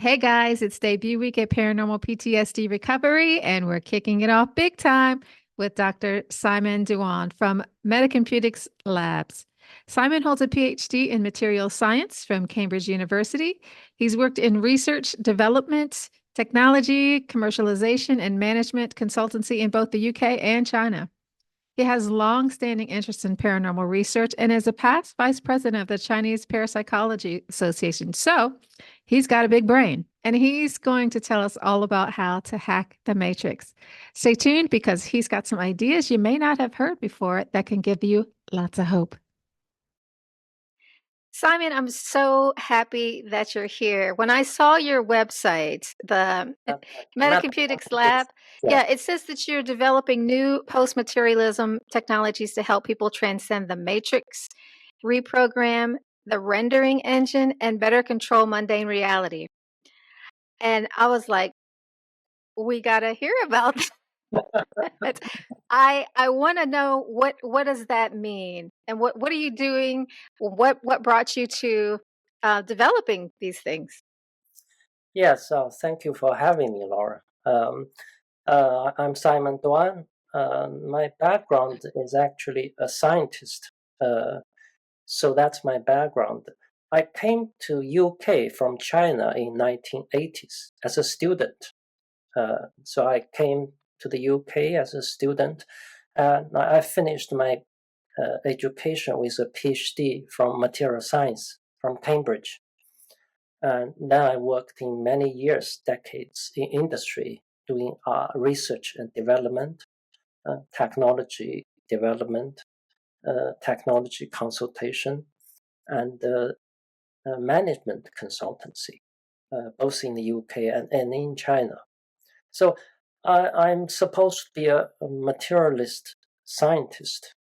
Hey guys, it's debut week at Paranormal PTSD Recovery, and we're kicking it off big time with Dr. Simon Duan from Metacomputics Labs. Simon holds a PhD in material science from Cambridge University. He's worked in research, development, technology, commercialization, and management consultancy in both the UK and China. He has long-standing interest in paranormal research and is a past vice president of the Chinese Parapsychology Association. So he's got a big brain, and he's going to tell us all about how to hack the matrix. Stay tuned because he's got some ideas you may not have heard before that can give you lots of hope. Simon, I'm so happy that you're here. When I saw your website, the Metacomputics Lab, Mathematics. Yeah. yeah, it says that you're developing new post-materialism technologies to help people transcend the matrix, reprogram the rendering engine, and better control mundane reality. And I was like, we got to hear about that. I want to know what does that mean, and what are you doing? What brought you to developing these things? Yes, thank you for having me, Laura. I'm Simon Duan. My background is actually a scientist. So that's my background. I came to UK from China in 1980s as a student. So I came to the UK as a student, and I finished my education with a PhD from material science from Cambridge. And then I worked in many years, decades in industry, doing research and development, technology development, technology consultation, and management consultancy, both in the UK and in China. So I'm supposed to be a materialist scientist.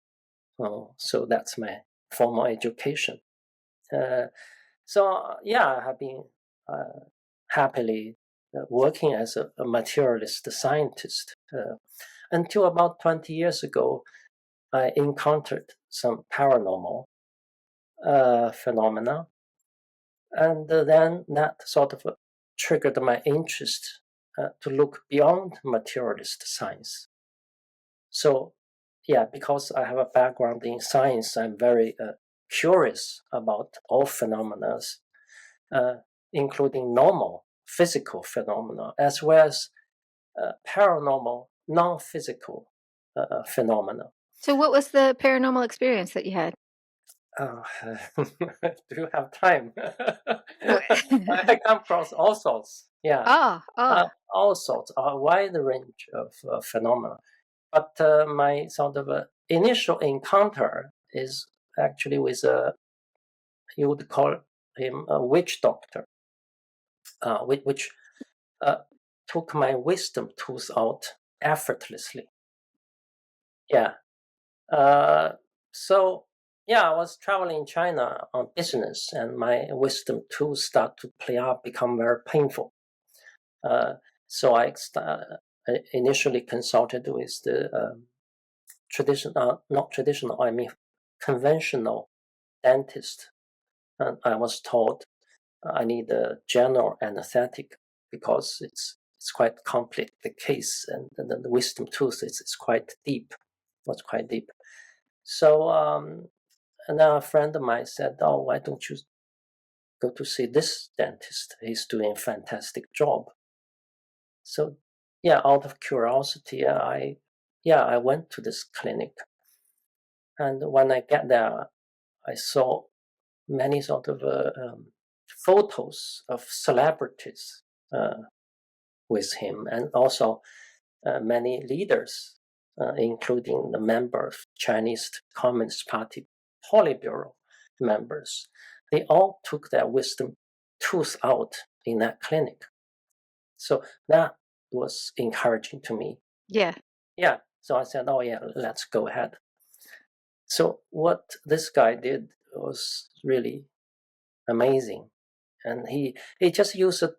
So that's my formal education. I have been happily working as a materialist scientist until about 20 years ago. I encountered some paranormal phenomena, and then that sort of triggered my interest to look beyond materialist science. So, yeah, because I have a background in science, I'm very curious about all phenomena, including normal physical phenomena, as well as paranormal non-physical phenomena. So, what was the paranormal experience that you had? Do you have time? I come across all sorts. Yeah, all sorts, a wide range of phenomena. But my sort of initial encounter is actually with you would call him a witch doctor, which took my wisdom tooth out effortlessly. Yeah. So yeah, I was traveling in China on business, and my wisdom tooth start to play out, become very painful. So I initially consulted with the not traditional, I mean conventional dentist, and I was told I need a general anesthetic because it's quite complex the case, and the wisdom tooth is quite deep. Was quite deep. So and then a friend of mine said, "Oh, why don't you go to see this dentist? He's doing a fantastic job." So yeah, out of curiosity, I went to this clinic, and when I get there, I saw many sort of photos of celebrities with him, and also many leaders, including the member of Chinese Communist Party Politburo members. They all took their wisdom tooth out in that clinic. So that was encouraging to me. Yeah. Yeah. So I said, "Oh yeah, let's go ahead." So what this guy did was really amazing, and he just used a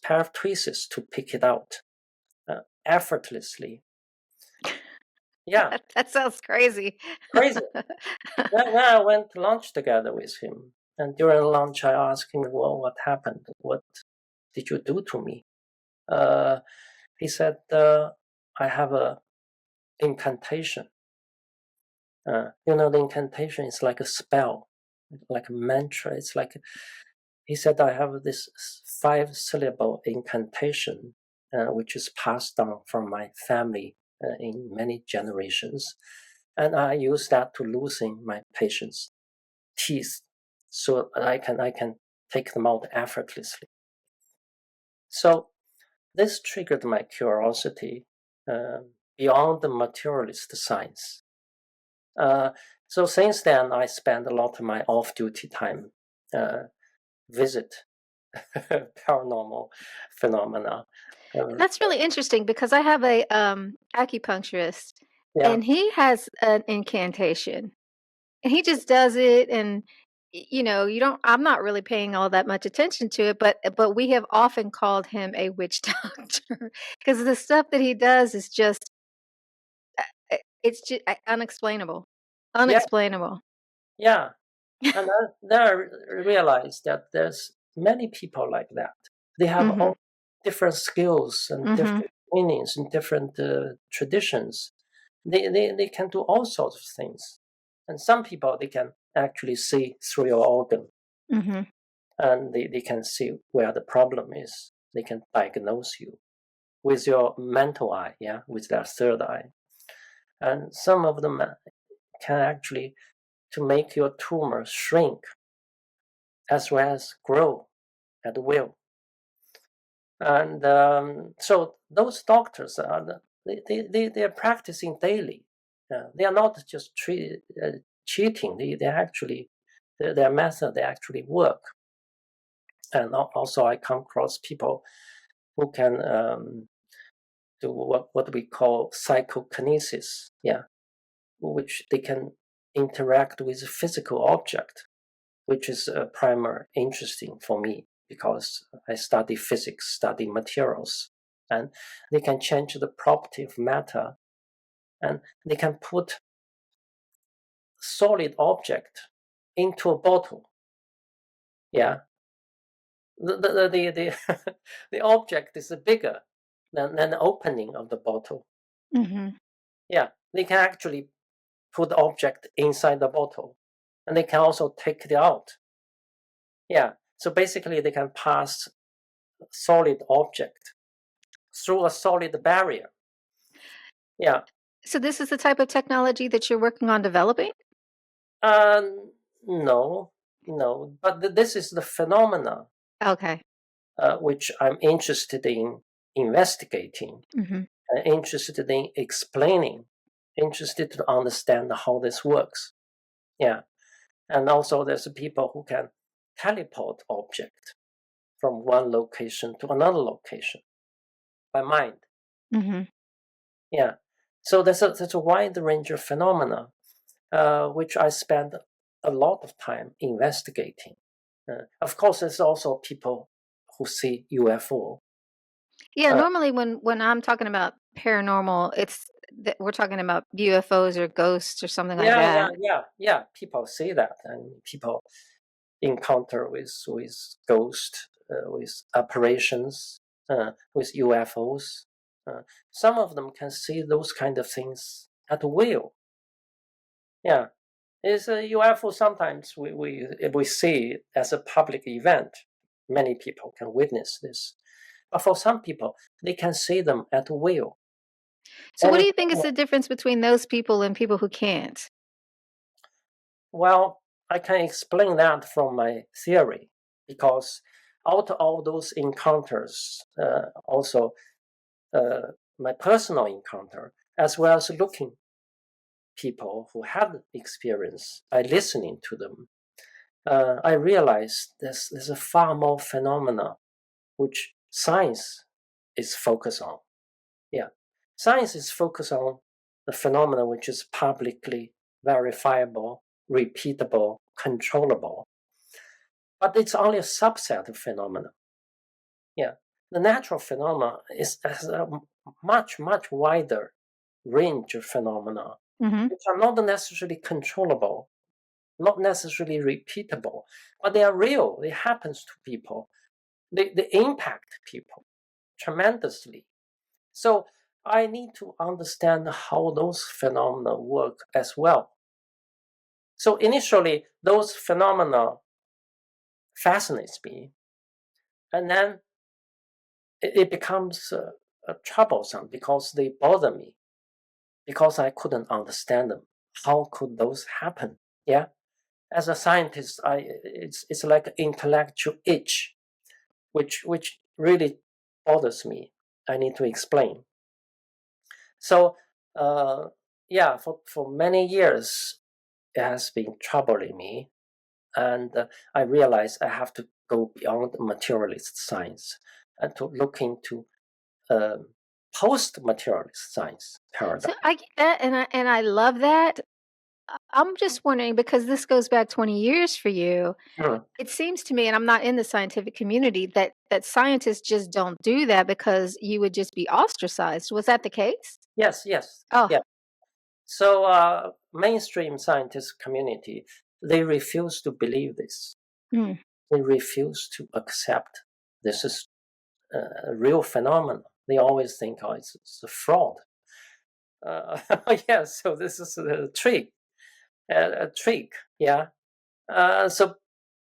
pair of tweezers to pick it out effortlessly. Yeah, That sounds crazy. crazy. Then I went to lunch together with him. And during lunch, I asked him, well, what happened? What did you do to me? He said, I have a incantation. The incantation is like a spell, like a mantra. It's like, he said, I have this 5-syllable incantation, which is passed down from my family in many generations. And I use that to loosen my patient's teeth so I can take them out effortlessly. So this triggered my curiosity beyond the materialist science. So since then, I spend a lot of my off-duty time visit paranormal phenomena. That's really interesting because I have a acupuncturist Yeah, and he has an incantation and he just does it and you don't I'm not really paying all that much attention to it, but we have often called him a witch doctor because the stuff that he does is just it's just unexplainable. yeah, Unexplainable. yeah. And then I realized that there's many people like that. They have Mhm. all different skills and Mhm. different meanings and different traditions. They can do all sorts of things. And some people, they can actually see through your organ Mhm. and they can see where the problem is. They can diagnose you with your mental eye, yeah, with their third eye. And some of them can actually to make your tumor shrink as well as grow at will. And so those doctors they are practicing daily. They are not just cheating. They actually their method they actually work. And also I come across people who can do what we call psychokinesis. Yeah, which they can interact with a physical object, which is primary interesting for me because I study physics, study materials, and they can change the property of matter, and they can put solid object into a bottle. Yeah, the the object is bigger than the opening of the bottle. Mhm. Yeah, they can actually put the object inside the bottle, and they can also take it out. Yeah, so basically they can pass solid object through a solid barrier. Yeah. So this is the type of technology that you're working on developing? No, no. But this is the phenomena Okay. which I'm interested in investigating, Mhm. interested in explaining, interested to understand how this works. Yeah. And also there's people who can teleport object from one location to another location by mind. Mhm. Yeah. So there's a wide range of phenomena which I spend a lot of time investigating. Of course, there's also people who see UFO. Yeah, Uh, normally when I'm talking about paranormal, it's that we're talking about UFOs or ghosts or something like that. yeah. People see that, and people encounter with ghost, with apparitions, with UFOs. Some of them can see those kind of things at will. Yeah, it's a UFO. Sometimes we see it as a public event. Many people can witness this, but for some people, they can see them at will. So what And do you think is the difference between those people and people who can't? well, I can explain that from my theory because out of all those encounters, also my personal encounter, as well as looking people who had experience by listening to them, I realized there's a far more phenomena which science is focused on. Yeah, science is focused on the phenomena which is publicly verifiable, repeatable, controllable. But it's only a subset of phenomena. Yeah, the natural phenomena has a much wider range of phenomena Mhm. which are not necessarily controllable. not necessarily repeatable, but they are real. It happens to people. They impact people tremendously. So I need to understand how those phenomena work as well. So initially, those phenomena fascinates me, and then it becomes troublesome because they bother me, because I couldn't understand them. How could those happen? Yeah, as a scientist, it's like an intellectual itch, which really bothers me. I need to explain. So, yeah, for many years, it has been troubling me, and I realized I have to go beyond materialist science and to look into post-materialist science So paradigm. I get that, and I love that. I'm just wondering because this goes back 20 years for you. Mm. It seems to me, and I'm not in the scientific community, that scientists just don't do that because you would just be ostracized. Was that the case? Yes, yes, Oh, yeah. So mainstream scientist community, they refuse to believe this. mm. They refuse to accept this is a real phenomenon. They always think, oh, it's a fraud. Yeah, so this is a trick, a trick. Yeah. So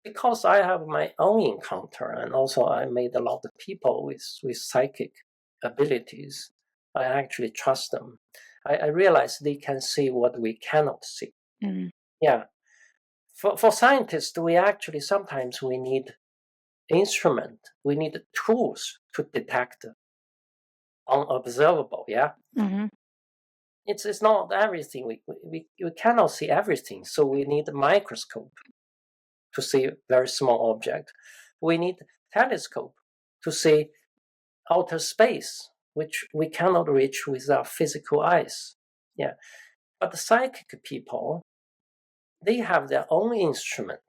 because I have my own encounter, and also I made a lot of people with psychic abilities, I actually trust them. I realize they can see what we cannot see. Mm. Yeah. For scientists, we actually sometimes we need instrument, we need tools to detect unobservable. Yeah. Mhm. It's not everything. We cannot see everything. So we need a microscope to see very small object. We need telescope to see outer space, which we cannot reach with our physical eyes. Yeah. But the psychic people, they have their own instrument.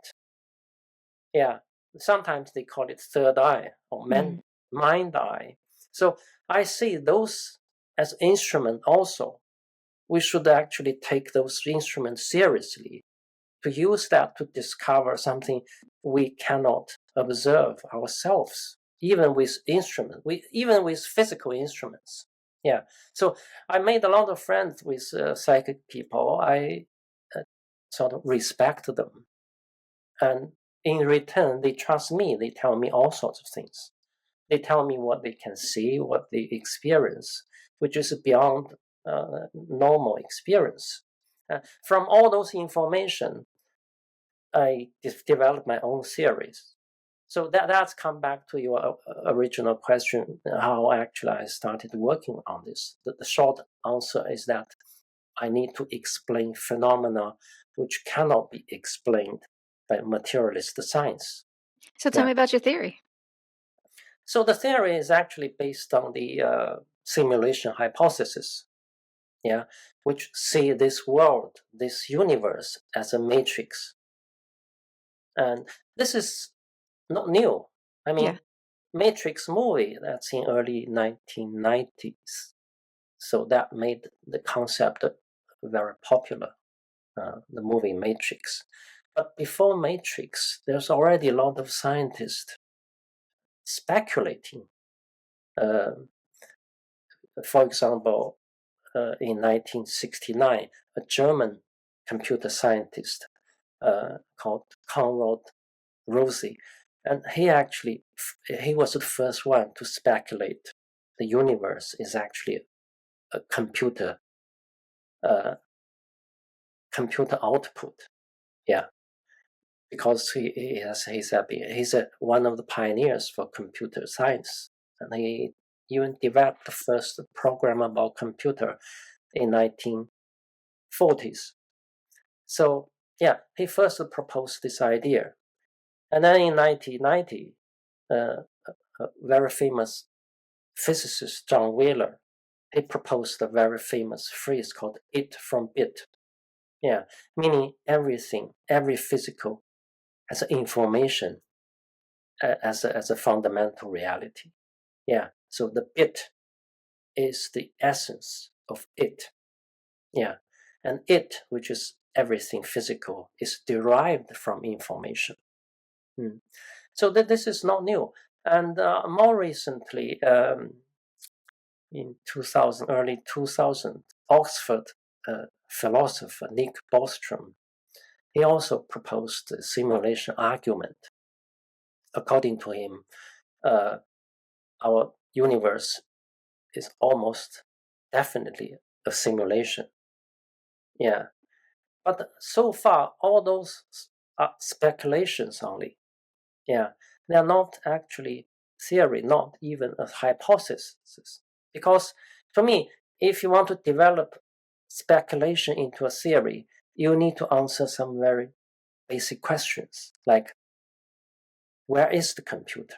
Yeah. Sometimes they call it third eye or Mm. mind eye. So I see those as instrument also. We should actually take those instruments seriously to use that to discover something we cannot observe ourselves, even with instruments, even with physical instruments. Yeah. So I made a lot of friends with psychic people. I sort of respect them, and in return, they trust me. They tell me all sorts of things. They tell me what they can see, what they experience, which is beyond normal experience. From all those information, I developed my own theories. So that's come back to your original question, how actually I started working on this. The short answer is that I need to explain phenomena which cannot be explained by materialist science. So tell Yeah. me about your theory. So the theory is actually based on the simulation hypothesis, yeah, which see this world, this universe as a matrix. And this is not new. I Yeah. mean, Matrix movie, that's in early 1990s. So that made the concept very popular, the movie Matrix. But before Matrix, there's already a lot of scientists speculating. Uh, for example, in 1969, a German computer scientist called Konrad Rosie, and he was the first one to speculate the universe is actually a uh, computer output. Yeah, because he's one of the pioneers for computer science, and he even developed the first programmable computer in 1940s. So yeah, he first proposed this idea, and then in 1990, a very famous physicist John Wheeler, he proposed a very famous phrase called "it from bit." Yeah, meaning everything, every physical has information as a fundamental reality. Yeah, so the bit is the essence of it. Yeah, and it, which is everything physical is derived from information. So this is not new. And more recently, in 2000, early 2000, Oxford philosopher Nick Bostrom, he also proposed a simulation argument. According to him, our universe is almost definitely a simulation. Yeah. But so far, all those are speculations only. Yeah. They are not actually theory, not even a hypothesis. Because for me, if you want to develop speculation into a theory, you need to answer some very basic questions, like where is the computer?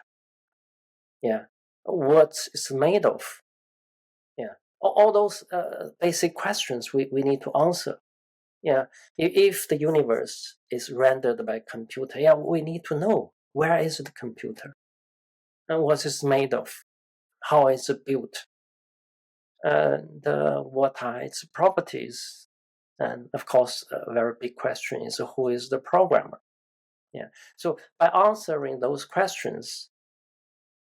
Yeah. What it's made of? Yeah. All those basic questions we need to answer. Yeah. If the universe is rendered by computer, yeah, we need to know where is the computer and what is made of, how is it built, and what are its properties. And of course, a very big question is who is the programmer? Yeah. So by answering those questions,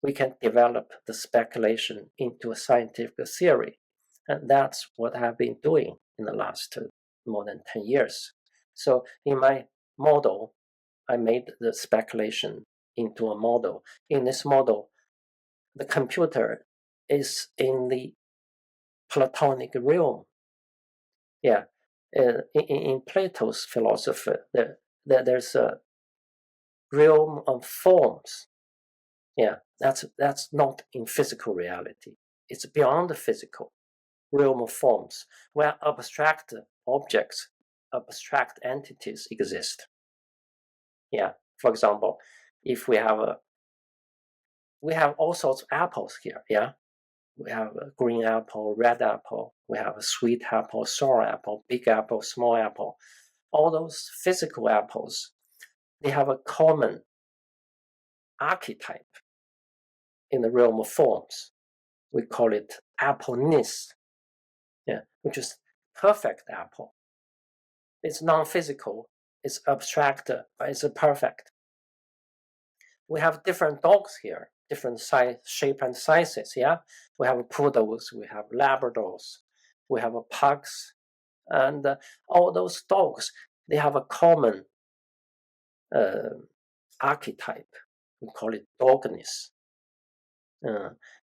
we can develop the speculation into a scientific theory. And that's what I've been doing in the last more than 10 years. So in my model, I made the speculation into a model. In this model, the computer is in the Platonic realm. Yeah. In Plato's philosophy, there's a realm of forms. Yeah, that's not in physical reality. It's beyond the physical realm of forms, where abstract objects, abstract entities exist. Yeah, for example, if we have all sorts of apples here. Yeah, we have a green apple, red apple. We have a sweet apple, sour apple, big apple, small apple. All those physical apples, they have a common archetype in the realm of forms. We call it appleness, yeah, which is perfect apple. It's non-physical, it's abstract, but it's perfect. We have different dogs here, different size, shape and sizes, yeah? We have poodles, we have Labradors, we have pugs, and all those dogs, they have a common archetype. We call it dogness.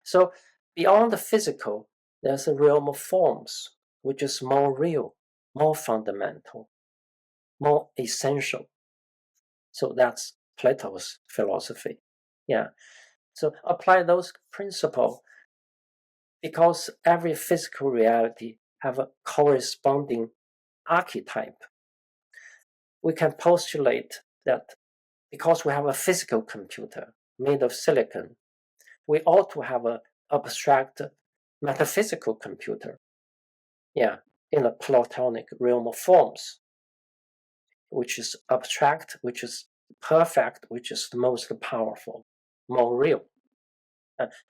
So beyond the physical, there's a realm of forms, which is more real, more fundamental, more essential. So that's Plato's philosophy. Yeah. So apply those principles, because every physical reality have a corresponding archetype. We can postulate that because we have a physical computer made of silicon, we ought to have an abstract metaphysical computer. Yeah, in the Platonic realm of forms, which is abstract, which is perfect, which is the most powerful, more real.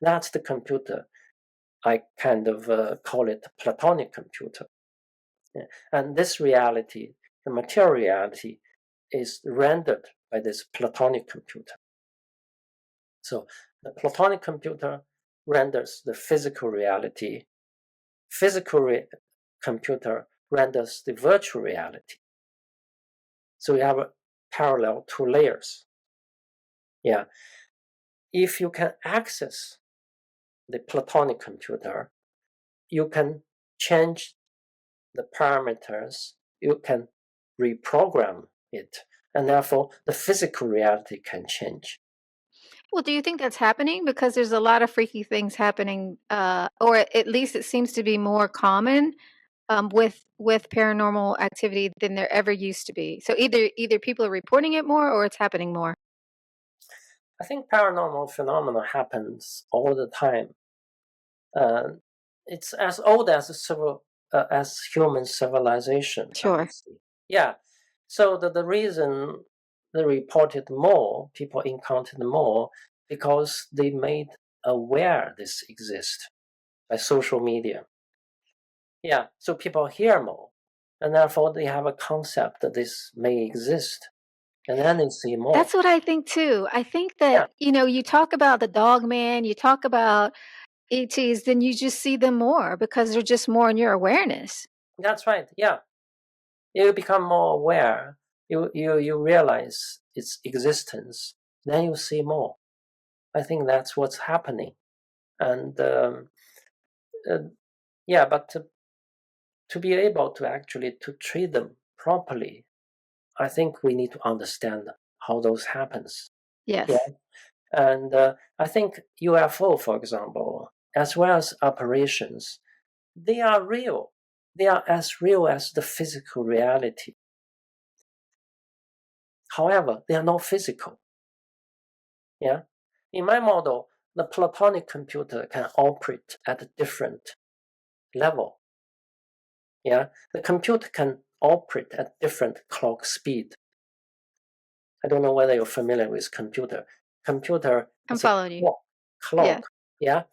That's the computer. I kind of call it Platonic computer. Yeah. And this reality, the material reality, is rendered by this Platonic computer. So the Platonic computer renders the physical reality. Physical computer renders the virtual reality. So we have a parallel two layers. Yeah. If you can access the Platonic computer, you can change the parameters, you can reprogram it, and therefore the physical reality can change. Well, do you think that's happening? Because there's a lot of freaky things happening, or at least it seems to be more common with paranormal activity than there ever used to be. So either people are reporting it more or it's happening more. I think paranormal phenomena happens all the time. It's as old as human civilization, I Sure. would say. Yeah. So the reason they reported more, people encountered more, because they made aware this exists by social media. Yeah. So people hear more. and therefore they have a concept that this may exist, and then they see more. That's what I think too. I think Yeah, that, you talk about the dog man, you talk about ETs, then you just see them more because they're just more in your awareness. that's right. Yeah, you become more aware. You realize its existence. Then you see more. I think that's what's happening, and yeah, but to be able to actually to treat them properly, I think we need to understand how those happens. Yeah, Yes. and I think UFO, for example, as well as operations, they are real. They are as real as the physical reality. However, they are not physical. Yeah, in my model, the platonic computer can operate at a different level. Yeah, the computer can operate at different clock speed. I don't know whether you're familiar with computer. Computer I'm is a following you. clock. Yeah. Clock, yeah,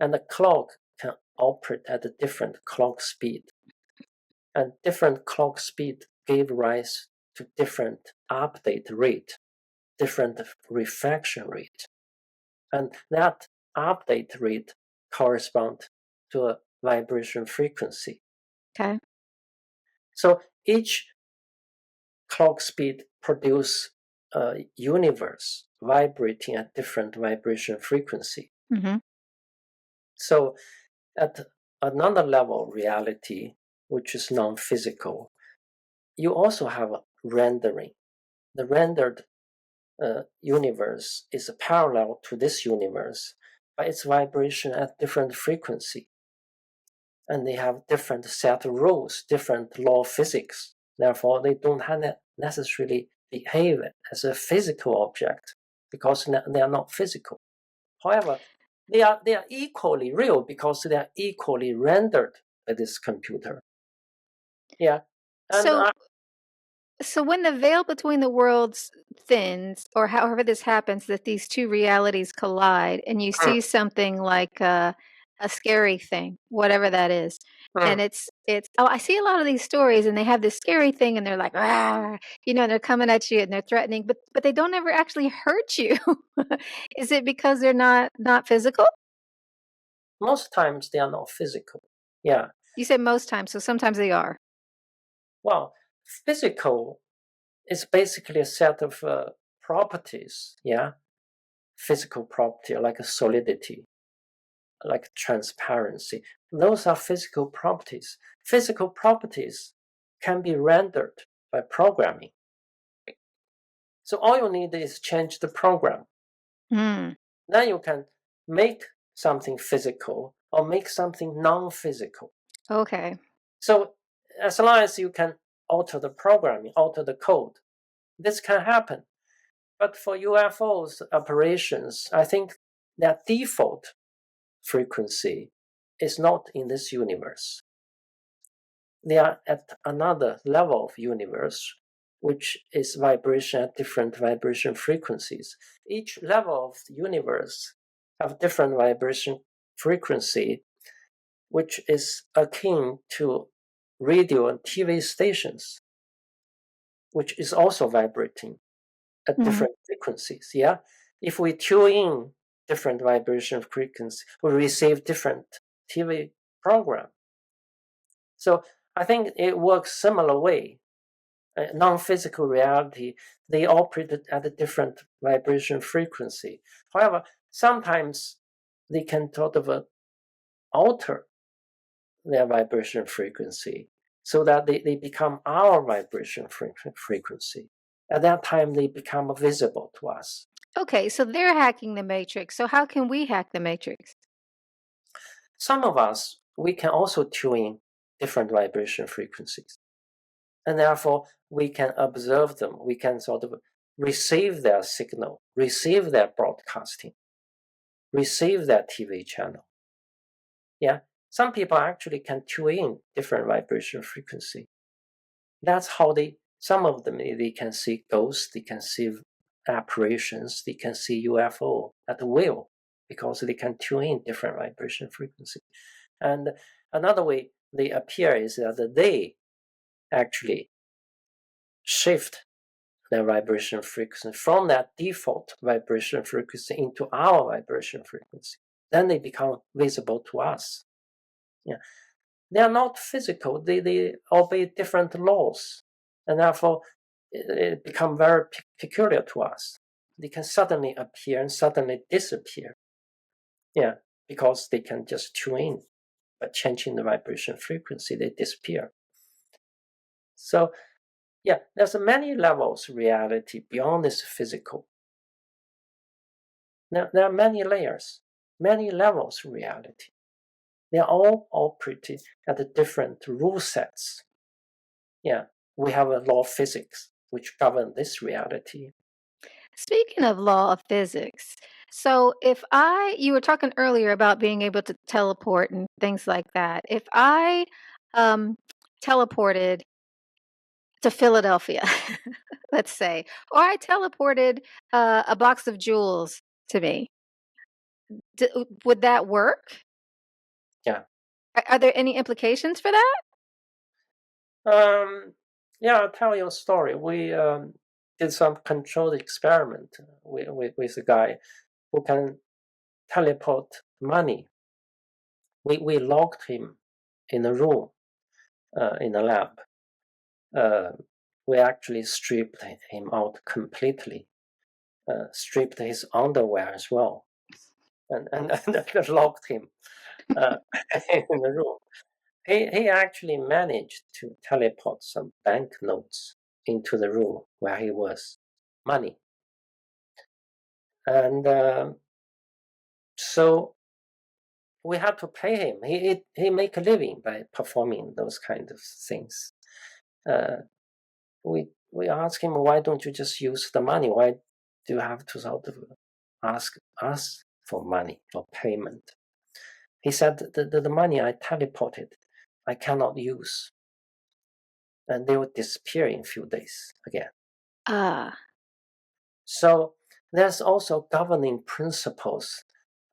and the clock can operate at a different clock speed, and different clock speed give rise to different update rate, different reflection rate, and that update rate corresponds to a vibration frequency. Okay. So each clock speed produce a universe vibrating at different vibration frequency. Hmm. So at another level of reality, which is non-physical, you also have a rendering. The rendered universe is parallel to this universe, but its vibration at different frequency. And they have different set of rules, different law of physics. Therefore, they don't necessarily behave as a physical object because they are not physical. However, they are equally real because they are equally rendered by this computer. Yeah, and So So when the veil between the worlds thins, or however this happens, that these two realities collide, and you see something like a scary thing, whatever that is, and it's oh, I see a lot of these stories, and they have this scary thing, and they're like ah, they're coming at you and they're threatening, but they don't ever actually hurt you. Is it because they're not physical? most times they are not physical. Yeah, You said most times, so sometimes they are. well, physical is basically a set of properties. Yeah, physical property like solidity, like transparency. Those are physical properties. Physical properties can be rendered by programming. So all you need is change the program. Hmm. Then you can make something physical or make something non-physical. Okay. So as long as you can alter the programming, alter the code, this can happen. But for UFOs operations, I think their default frequency is not in this universe. They are at another level of universe, which is vibration at different vibration frequencies. Each level of the universe have different vibration frequency, which is akin to radio and TV stations, which is also vibrating at Hmm. different frequencies. Yeah, if we tune in different vibration frequencies, we receive different TV program. So I think it works similar way. Non-physical reality, they operate at a different vibration frequency. However, sometimes they can sort of alter their vibration frequency so that they become our vibration frequency. At that time, they become visible to us. Okay, so they're hacking the matrix. So how can we hack the matrix? Some of us, we can also tune in different vibration frequencies. And therefore, we can observe them. We can sort of receive their signal, receive their broadcasting, receive their TV channel. Yeah, some people actually can tune in different vibration frequency. That's how some of them, they can see ghosts, they can see apparitions, they can see UFO at will because they can tune in different vibration frequency. And another way they appear is that they actually shift their vibration frequency from that default vibration frequency into our vibration frequency. Then they become visible to us. Yeah. They are not physical. They obey different laws, and therefore it become very peculiar to us. They can suddenly appear and suddenly disappear. Yeah, because they can just tune in, but changing the vibration frequency, they disappear. So, yeah, there's many levels of reality beyond this physical. There are many layers, many levels of reality. They are all operating at the different rule sets. Yeah, we have a law of physics which govern this reality. Speaking of law of physics, so you were talking earlier about being able to teleport and things like that. If I um, teleported to Philadelphia, let's say, or I teleported a box of jewels to me, would that work? Yeah. Are there any implications for that? Yeah, I'll tell you a story. We did some controlled experiment with a guy who can teleport money. We locked him in a room in a lab. We actually stripped him out completely, stripped his underwear as well, and locked him in the room. He actually managed to teleport some banknotes into the room where he was, money. And so we had to pay him. He make a living by performing those kind of things. Uh, we asked him, why don't you just use the money? Why do you have to sort of ask us for money, for payment? He said the money I teleported, I cannot use. And they would disappear in a few days again. Ah, So there's also governing principles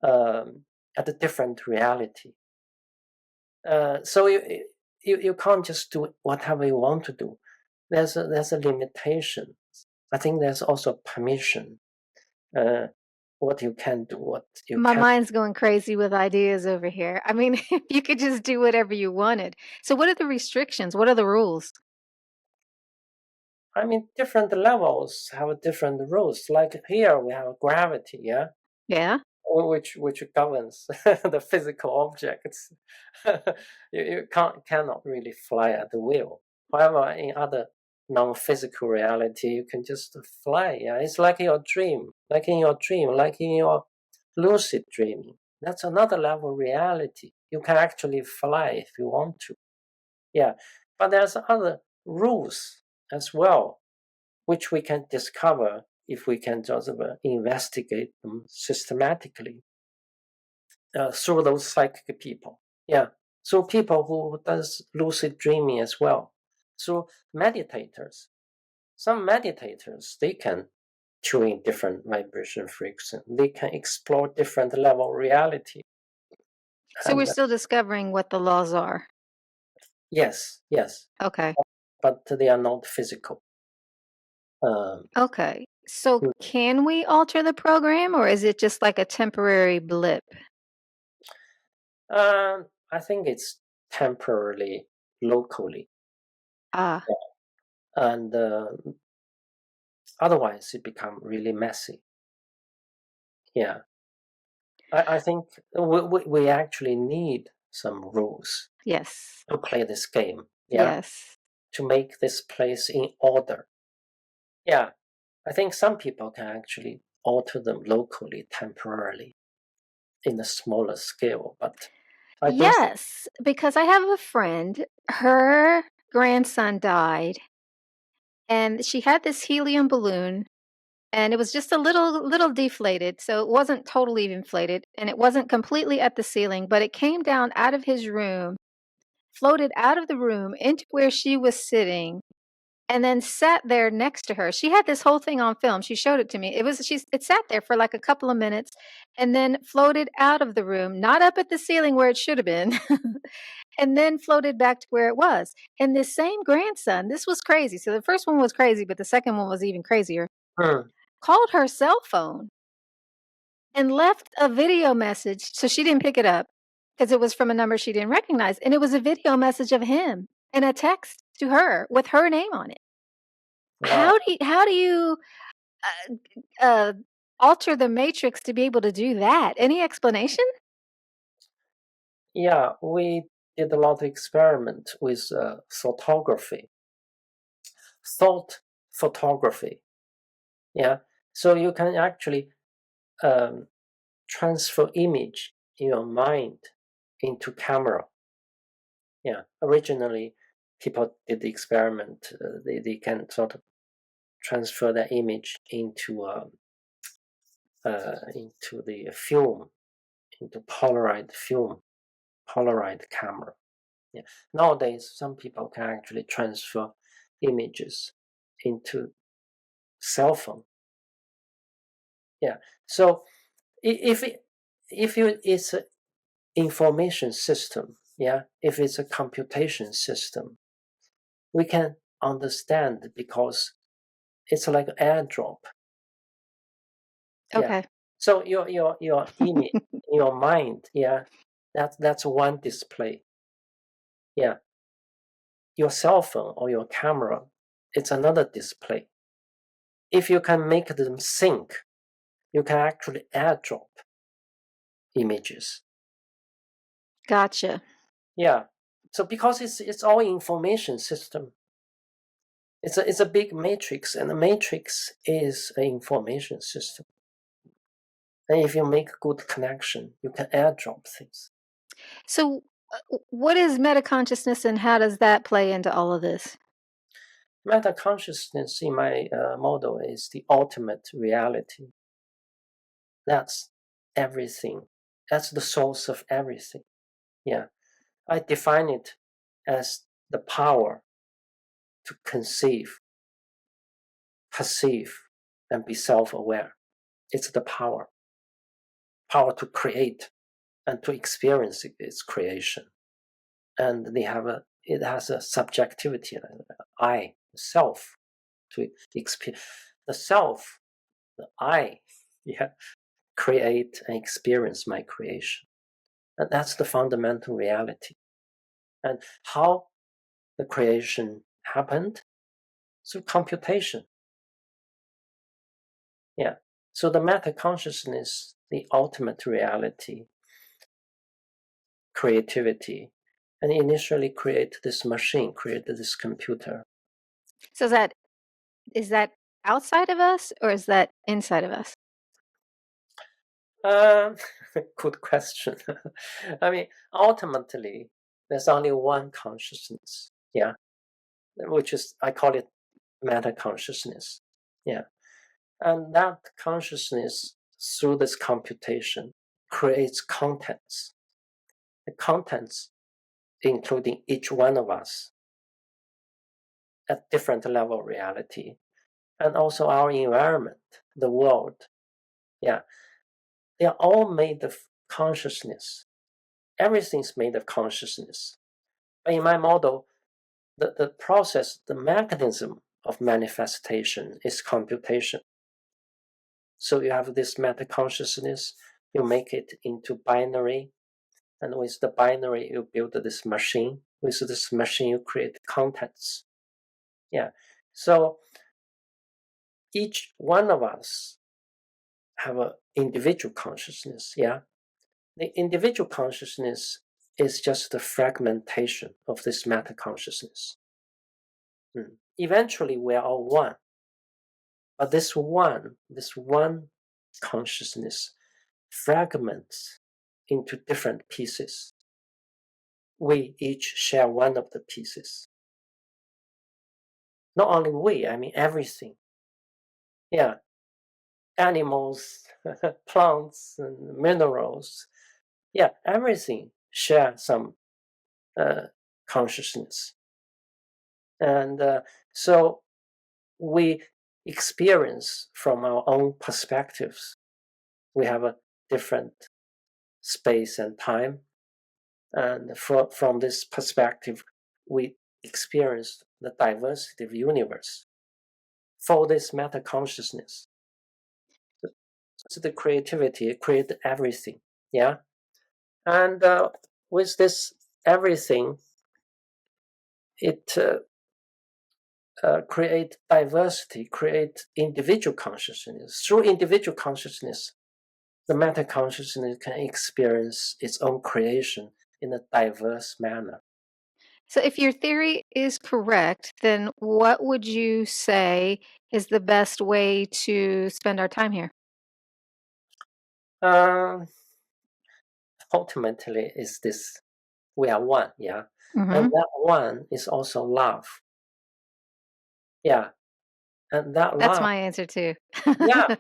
at a different reality. So you can't just do whatever you want to do. There's a limitation. I think there's also permission. What you can do, what you my can. mind's going crazy with ideas over here. I mean, if you could just do whatever you wanted. So, what are the restrictions? What are the rules? I mean, different levels have different rules. Like here, we have gravity, yeah, Yeah. which governs the physical objects. You cannot really fly at will. However, in other non-physical reality, you can just fly. Yeah, it's like your dream, like in your dream, like in your lucid dreaming. That's another level of reality. You can actually fly if you want to. Yeah, but there's other rules as well, which we can discover if we can just investigate them systematically through those psychic people. Yeah, through people who does lucid dreaming as well, through meditators. Some meditators, they can tune in different vibration frequency. They can explore different level of reality. So, we're And still discovering what the laws are. yes, Okay. but they are not physical. Um, Okay. So, can we alter the program or is it just like a temporary blip? I think it's temporarily, locally, Ah, and otherwise it become really messy. Yeah, I think we actually need some rules yes. to play this game. Yeah, Yes. to make this place in order. Yeah, I think some people can actually alter them locally, temporarily, in a smaller scale. But I don't. Yes, because I have a friend, her grandson died, and she had this helium balloon, and it was just a little deflated, so it wasn't totally inflated, and it wasn't completely at the ceiling, but it came down out of his room, floated out of the room into where she was sitting, and then sat there next to her. She had this whole thing on film. She showed it to me. It sat there for like a couple of minutes and then floated out of the room, not up at the ceiling where it should have been. and then floated back to where it was. And this same grandson, this was crazy. So the first one was crazy, but the second one was even crazier. Called her cell phone and left a video message. So she didn't pick it up because it was from a number she didn't recognize. And it was a video message of him and a text to her with her name on it. Wow. How do you alter the matrix to be able to do that? Any explanation? Yeah, we did a lot of experiment with photography, thought photography. Yeah, so you can actually transfer image in your mind into camera. Yeah, originally people did the experiment. They can sort of transfer the image into the film, into polarized camera. Yeah. Nowadays, some people can actually transfer images into cell phone. Yeah. So if it's an information system, yeah, if it's a computation system, we can understand because it's like airdrop. Yeah. Okay. So your image in your mind, yeah, that's one display. Yeah. Your cell phone or your camera, it's another display. If you can make them sync, you can actually airdrop images. Gotcha. Yeah. So because it's all information system, it's a big matrix, and the matrix is an information system. And if you make good connection, you can airdrop things. So, what is metaconsciousness and how does that play into all of this? Meta consciousness in my model is the ultimate reality. That's everything. That's the source of everything. Yeah. I define it as the power to conceive, perceive, and be self-aware. It's the power to create and to experience its creation. And it has a subjectivity, I, self, to experience the self, the I, yeah, create and experience my creation. And that's the fundamental reality. And how the creation happened? Through computation. Yeah. So the meta consciousness, the ultimate reality, creativity, and initially create this machine, created this computer. So is that outside of us or is that inside of us? Um, good question. I mean, ultimately, there's only one consciousness. Yeah, which is I call it meta consciousness. Yeah, and that consciousness through this computation creates contents. The contents, including each one of us, at different level of reality, and also our environment, the world. Yeah, they are all made of consciousness. Everything's made of consciousness. But in my model, the process, the mechanism of manifestation is computation. So you have this meta consciousness, you make it into binary, and with the binary, you build this machine. With this machine, you create contents. Yeah. So each one of us have an individual consciousness. Yeah. The individual consciousness is just a fragmentation of this meta consciousness. Eventually, we are all one. But this one consciousness fragments into different pieces. We each share one of the pieces. Not only we, I mean everything. Yeah. Animals, plants, and minerals. Yeah, everything share some consciousness. And so we experience from our own perspectives. We have a different space and time. And from this perspective, we experience the diversity of universe for this meta consciousness. So the creativity create everything, yeah. And with this everything, it create diversity, create individual consciousness. Through individual consciousness, the meta consciousness can experience its own creation in a diverse manner. So, if your theory is correct, then what would you say is the best way to spend our time here? Ultimately, is this: we are one, yeah, and Mm-hmm. that one is also love, yeah, and that That's love, my answer too. yeah.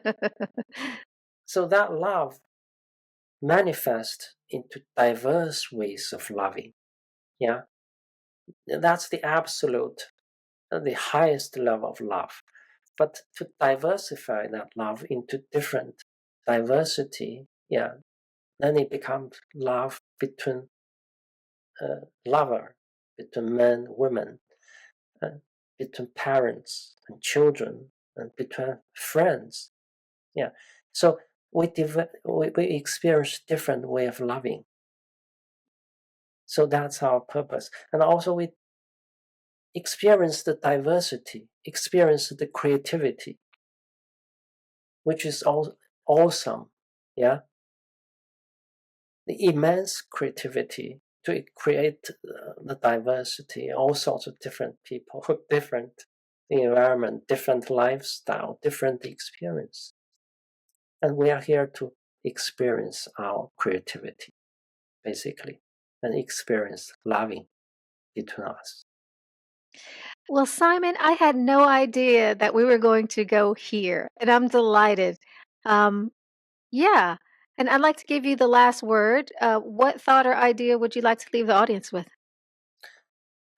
So that love manifests into diverse ways of loving, yeah. That's the absolute, the highest level of love. But to diversify that love into different diversity, yeah, then it becomes love between lover, between men, women, uh, between parents and children, and between friends. Yeah. So we experience different way of loving. So that's our purpose. And also we experience the diversity, experience the creativity, which is awesome. Yeah. The immense creativity to create the diversity, all sorts of different people, different environment, different lifestyle, different experience. And we are here to experience our creativity, basically, and experience loving between us. Well, Simon, I had no idea that we were going to go here, and I'm delighted. Um, yeah, and I'd like to give you the last word. What thought or idea would you like to leave the audience with?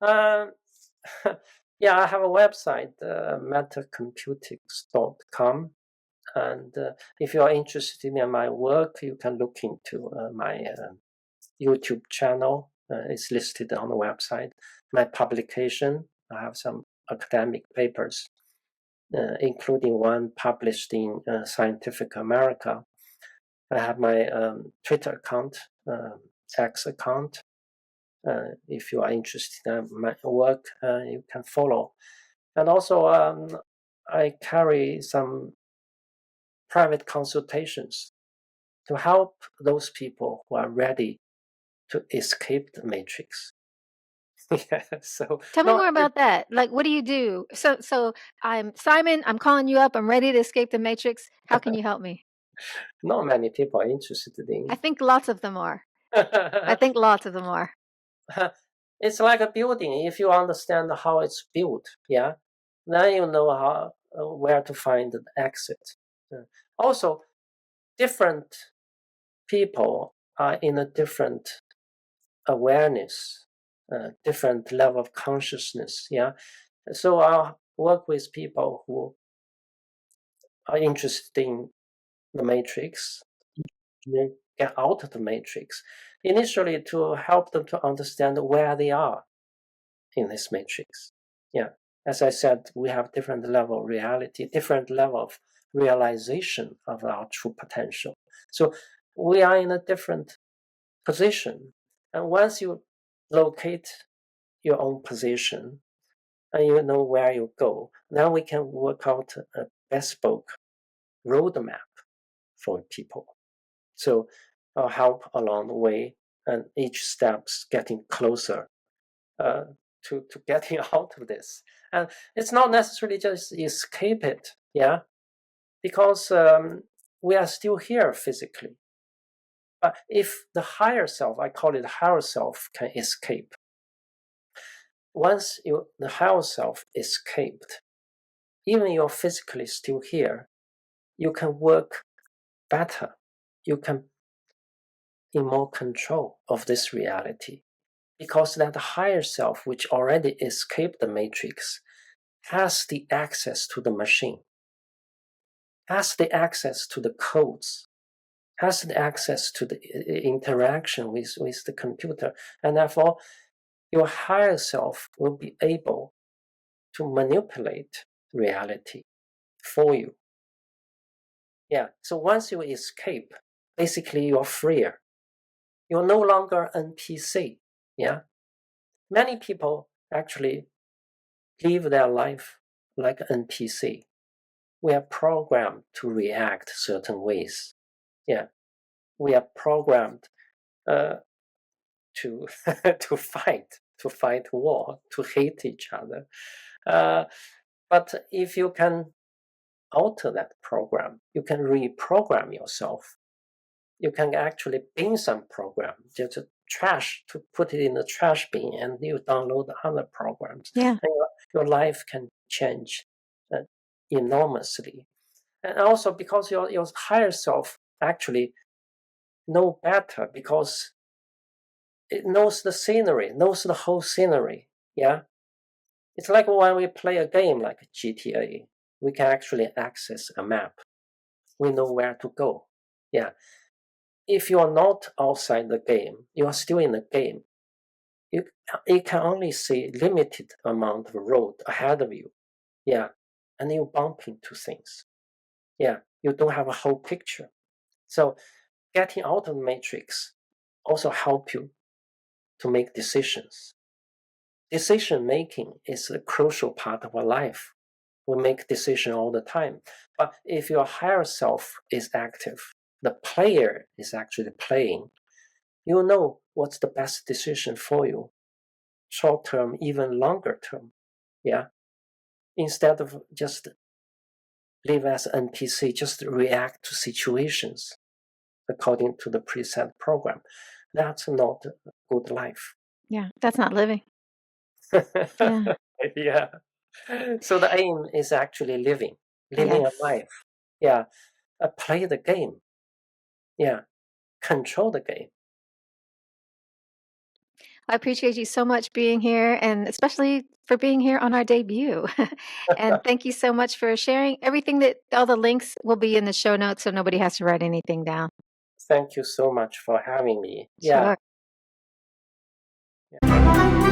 Um, yeah, I have a website, metacomputics.com. And if you are interested in my work, you can look into my YouTube channel. It's listed on the website. My publication, I have some academic papers, including one published in Scientific America. I have my Twitter account, X account. If you are interested in my work, you can follow. And also, I carry some private consultations to help those people who are ready to escape the matrix. Yeah, so Tell me not more about that. Like, what do you do? So I'm Simon. I'm calling you up. I'm ready to escape the matrix. How can you help me? not many people are interested I in. think lots of them are. I think lots of them are. It's like a building. If you understand how it's built, yeah, then you know how where to find the exit. Also, different people are in a different awareness, different level of consciousness. Yeah, so I work with people who are interested in the matrix, get out of the matrix, initially to help them to understand where they are in this matrix. Yeah, as I said, we have different level of reality, different level of realization of our true potential. So we are in a different position. And once you locate your own position and you know where you go, then we can work out a bespoke roadmap for people. So I'll help along the way, and each step's getting closer uh, to getting out of this. And it's not necessarily just escape it, yeah, because we are still here physically. But if the higher self, I call it higher self, can escape, once the higher self escaped, even you're physically still here, you can work better. You can in more control of this reality because that higher self, which already escaped the matrix, has the access to the machine, has the access to the codes, has the access to the interaction with the computer. And therefore, your higher self will be able to manipulate reality for you. Yeah. So once you escape, basically you're freer. You're no longer NPC. Yeah. Many people actually live their life like NPC. We are programmed to react certain ways. Yeah. We are programmed to to fight war, to hate each other. But if you can alter that program, you can reprogram yourself. You can actually bin some program, just trash, to put it in the trash bin, and you download other programs. Yeah. And your life can change enormously. And also because your higher self actually know better, because it knows the scenery, knows the whole scenery. Yeah. It's like when we play a game like GTA, we can actually access a map. We know where to go. Yeah. If you are not outside the game, you are still in the game. You can only see limited amount of road ahead of you. Yeah. And you bump into things. Yeah. You don't have a whole picture. So getting out of the matrix also help you to make decisions. Decision making is a crucial part of our life. We make decisions all the time. But if your higher self is active, the player is actually playing, you know what's the best decision for you, short term, even longer term. Yeah. Instead of just live as an NPC, just react to situations according to the preset program. That's not a good life. Yeah. That's not living. Yeah. Yeah. So the aim is actually living Yes. a life. Yeah. Play the game. Yeah. Control the game. I appreciate you so much being here, and especially for being here on our debut. And thank you so much for sharing everything. That all the links will be in the show notes, so nobody has to write anything down. Thank you so much for having me. Sure. Yeah.